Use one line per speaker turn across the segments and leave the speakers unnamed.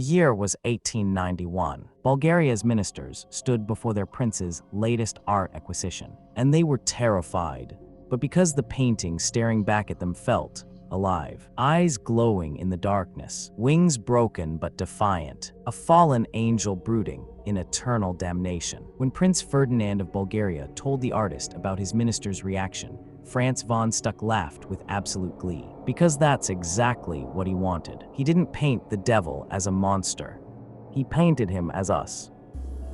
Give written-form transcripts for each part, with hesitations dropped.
year was 1891. Bulgaria's ministers stood before their prince's latest art acquisition, and they were terrified. But because the painting staring back at them felt alive, eyes glowing in the darkness, wings broken but defiant, a fallen angel brooding in eternal damnation. When Prince Ferdinand of Bulgaria told the artist about his minister's reaction, Franz von Stuck laughed with absolute glee, because that's exactly what he wanted. He didn't paint the devil as a monster. He painted him as us.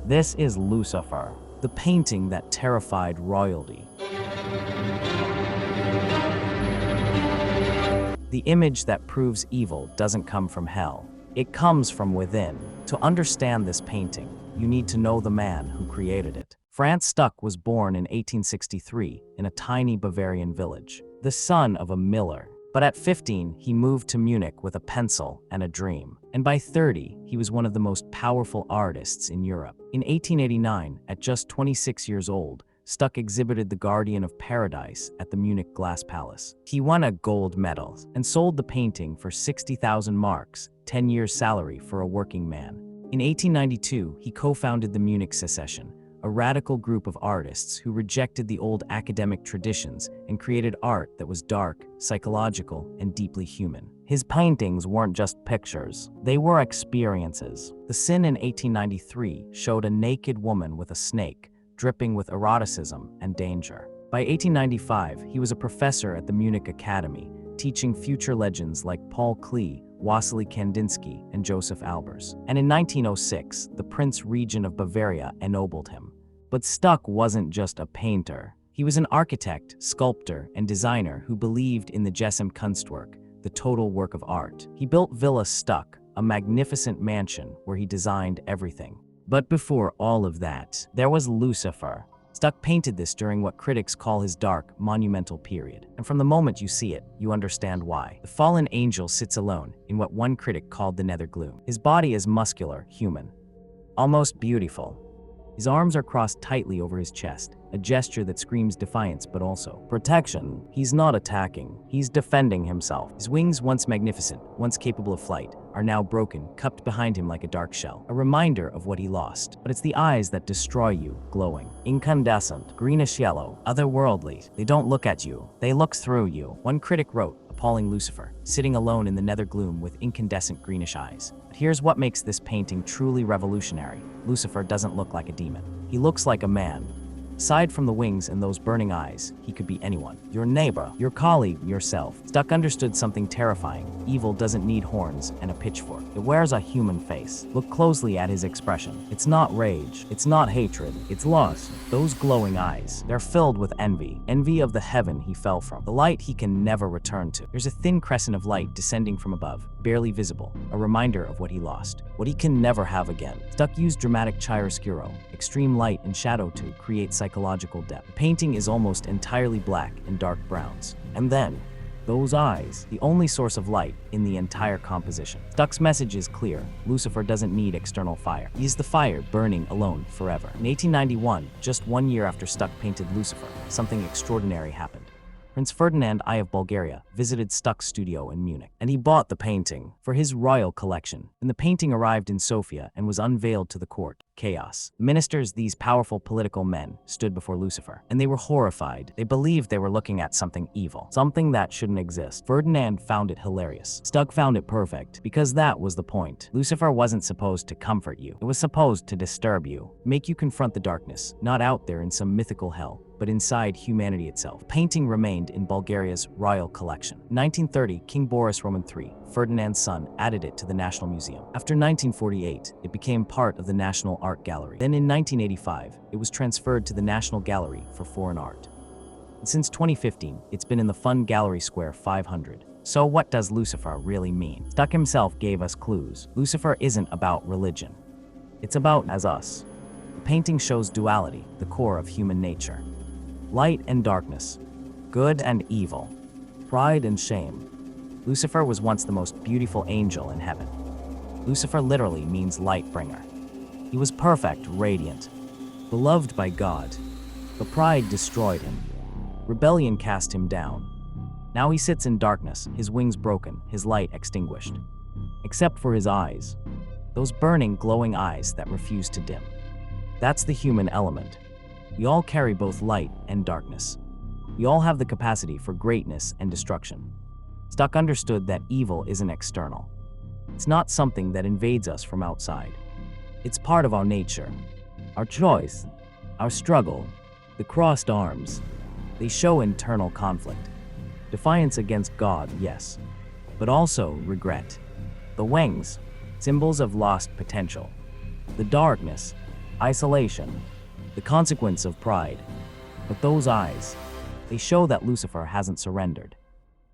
This is Lucifer, the painting that terrified royalty. The image that proves evil doesn't come from hell. It comes from within. To understand this painting, you need to know the man who created it. Franz Stuck was born in 1863 in a tiny Bavarian village, the son of a miller. But at 15, he moved to Munich with a pencil and a dream. And by 30, he was one of the most powerful artists in Europe. In 1889, at just 26 years old, Stuck exhibited The Guardian of Paradise at the Munich Glass Palace. He won a gold medal and sold the painting for 60,000 marks, 10 years' salary for a working man. In 1892, he co-founded the Munich Secession, a radical group of artists who rejected the old academic traditions and created art that was dark, psychological, and deeply human. His paintings weren't just pictures, they were experiences. The Sin in 1893 showed a naked woman with a snake, dripping with eroticism and danger. By 1895, he was a professor at the Munich Academy, teaching future legends like Paul Klee, Wassily Kandinsky, and Joseph Albers. And in 1906, the Prince Regent of Bavaria ennobled him. But Stuck wasn't just a painter. He was an architect, sculptor, and designer who believed in the Gesamtkunstwerk, the total work of art. He built Villa Stuck, a magnificent mansion where he designed everything. But before all of that, there was Lucifer. Stuck painted this during what critics call his dark, monumental period. And from the moment you see it, you understand why. The fallen angel sits alone in what one critic called the nether gloom. His body is muscular, human, almost beautiful. His arms are crossed tightly over his chest, a gesture that screams defiance but also protection. He's not attacking, he's defending himself. His wings, once magnificent, once capable of flight, are now broken, cupped behind him like a dark shell, a reminder of what he lost. But it's the eyes that destroy you, glowing, incandescent, greenish-yellow, otherworldly. They don't look at you, they look through you. One critic wrote, appalling Lucifer, sitting alone in the nether gloom with incandescent greenish eyes. But here's what makes this painting truly revolutionary. Lucifer doesn't look like a demon. He looks like a man. Aside from the wings and those burning eyes, he could be anyone. Your neighbor, your colleague, yourself. Stuck understood something terrifying. Evil doesn't need horns and a pitchfork. It wears a human face. Look closely at his expression. It's not rage. It's not hatred. It's lust. Those glowing eyes, they're filled with envy. Envy of the heaven he fell from. The light he can never return to. There's a thin crescent of light descending from above, barely visible. A reminder of what he lost. What he can never have again. Stuck used dramatic chiaroscuro, extreme light and shadow to create psychological depth. The painting is almost entirely black and dark browns. And then, those eyes, the only source of light in the entire composition. Stuck's message is clear. Lucifer doesn't need external fire. He is the fire burning alone forever. In 1891, just 1 year after Stuck painted Lucifer, something extraordinary happened. Prince Ferdinand I of Bulgaria visited Stuck's studio in Munich, and he bought the painting for his royal collection. When the painting arrived in Sofia and was unveiled to the court, chaos. Ministers, these powerful political men, stood before Lucifer, and they were horrified. They believed they were looking at something evil, something that shouldn't exist. Ferdinand found it hilarious. Stuck found it perfect, because that was the point. Lucifer wasn't supposed to comfort you. It was supposed to disturb you, make you confront the darkness, not out there in some mythical hell, but inside humanity itself. The painting remained in Bulgaria's royal collection. In 1930, King Boris Roman III, Ferdinand's son, added it to the National Museum. After 1948, it became part of the National Art Gallery. Then in 1985, it was transferred to the National Gallery for Foreign Art. And since 2015, it's been in the Fun Gallery Square 500. So what does Lucifer really mean? Stuck himself gave us clues. Lucifer isn't about religion. It's about as us. The painting shows duality, the core of human nature. Light and darkness, good and evil, pride and shame. Lucifer was once the most beautiful angel in heaven. Lucifer literally means light bringer. He was perfect, radiant, beloved by God, but pride destroyed him. Rebellion cast him down. Now he sits in darkness, his wings broken, his light extinguished. Except for his eyes. those burning, glowing eyes that refuse to dim. That's the human element. We all carry both light and darkness. We all have the capacity for greatness and destruction. Stuck understood that evil isn't external. It's not something that invades us from outside. It's part of our nature, our choice, our struggle. The crossed arms, they show internal conflict. Defiance against God, yes, but also regret. The wings, symbols of lost potential. The darkness, isolation, the consequence of pride. But those eyes, they show that Lucifer hasn't surrendered.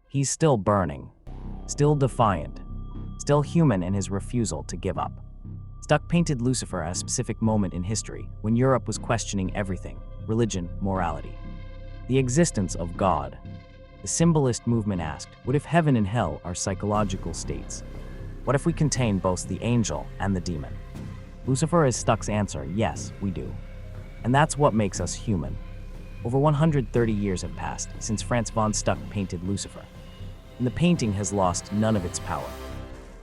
He's still burning, still defiant, still human in his refusal to give up. Stuck painted Lucifer at a specific moment in history when Europe was questioning everything: religion, morality, the existence of God. The Symbolist movement asked, what if heaven and hell are psychological states? What if we contain both the angel and the demon? Lucifer is Stuck's answer: yes, we do. And that's what makes us human. Over 130 years have passed since Franz von Stuck painted Lucifer, and the painting has lost none of its power.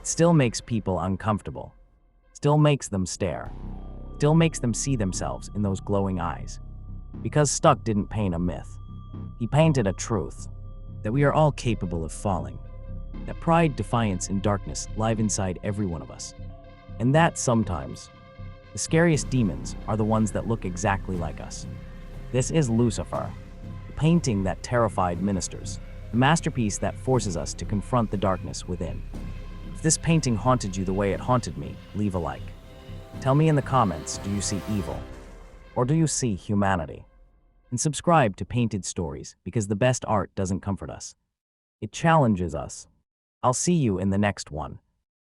It still makes people uncomfortable, still makes them stare, still makes them see themselves in those glowing eyes. Because Stuck didn't paint a myth. He painted a truth, that we are all capable of falling, that pride, defiance, and darkness live inside every one of us, and that sometimes the scariest demons are the ones that look exactly like us. This is Lucifer, the painting that terrified ministers, the masterpiece that forces us to confront the darkness within. If this painting haunted you the way it haunted me, leave a like. Tell me in the comments, do you see evil? Or do you see humanity? And subscribe to Painted Stories, because the best art doesn't comfort us. It challenges us. I'll see you in the next one.